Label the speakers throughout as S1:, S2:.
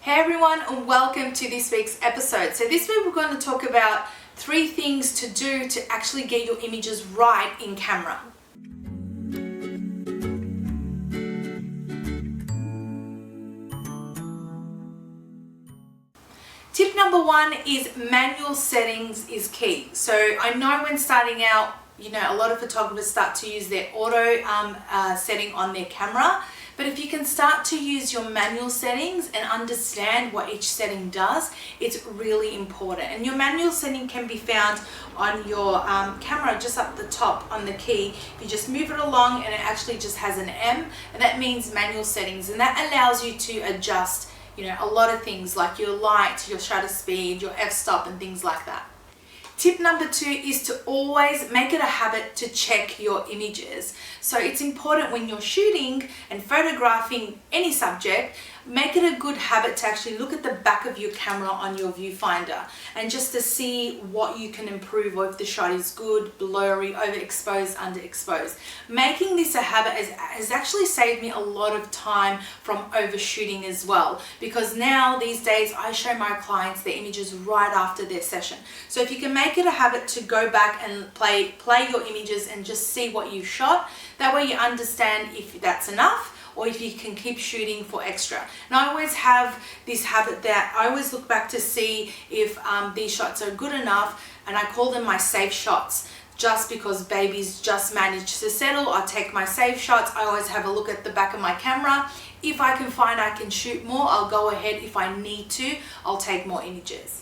S1: Hey everyone, and welcome to this week's episode. So this week we're going to talk about 3 things to do to actually get your images right in camera. Tip number 1 is manual settings is key. So I know when starting out, a lot of photographers start to use their auto setting on their camera. But if you can start to use your manual settings and understand what each setting does, it's really important. And your manual setting can be found on your camera just up the top on the key. You just move it along and it actually just has an M, and that means manual settings. And that allows you to adjust, a lot of things like your light, your shutter speed, your f-stop and things like that. Tip number 2 is to always make it a habit to check your images. So it's important when you're shooting and photographing any subject, make it a good habit to actually look at the back of your camera on your viewfinder and just to see what you can improve, or if the shot is good, blurry, overexposed, underexposed. Making this a habit has actually saved me a lot of time from overshooting as well, because now these days I show my clients their images right after their session. So if you can make it a habit to go back and play your images and just see what you shot, that way you understand if that's enough or if you can keep shooting for extra. And I always have this habit that I always look back to see if these shots are good enough, and I call them my safe shots. Just because babies just managed to settle, I take my safe shots. I always have a look at the back of my camera. If I can find I can shoot more, I'll go ahead. If I need to, I'll take more images.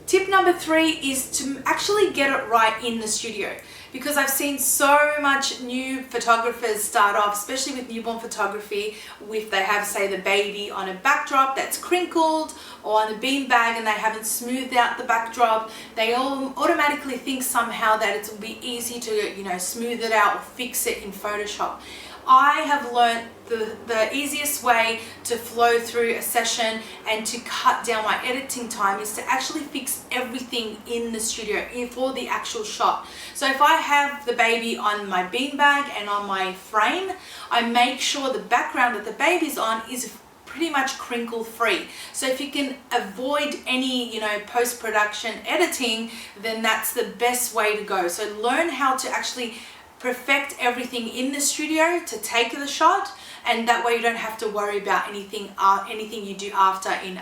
S1: Tip number 3 is to actually get it right in the studio, because I've seen so much new photographers start off, especially with newborn photography, if they have, say, the baby on a backdrop that's crinkled or on a beanbag and they haven't smoothed out the backdrop, they all automatically think somehow that it will be easy to smooth it out or fix it in Photoshop. I have learned the easiest way to flow through a session and to cut down my editing time is to actually fix everything in the studio for the actual shot. So if I have the baby on my beanbag and on my frame, I make sure the background that the baby's on is pretty much crinkle free. So if you can avoid any post-production editing, then that's the best way to go. So learn how to actually perfect everything in the studio to take the shot, and that way you don't have to worry about anything you do after in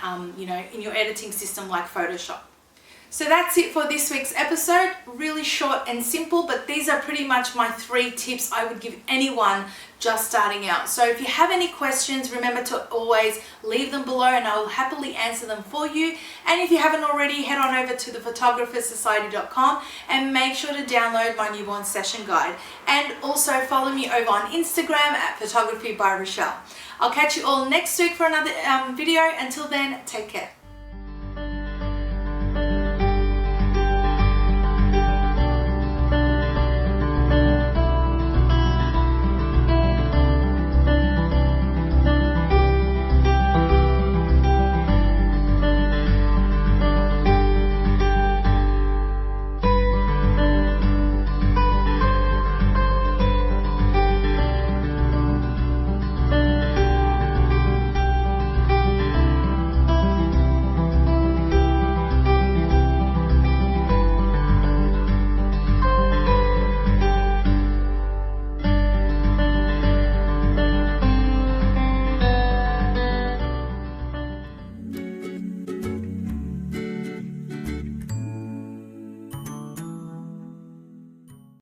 S1: in your editing system like Photoshop. So that's it for this week's episode. Really short and simple, but these are pretty much my 3 tips I would give anyone just starting out. So if you have any questions, remember to always leave them below and I will happily answer them for you. And if you haven't already, head on over to thephotographersociety.com and make sure to download my newborn session guide. And also follow me over on Instagram at Photography by Rochelle. I'll catch you all next week for another video. Until then, take care.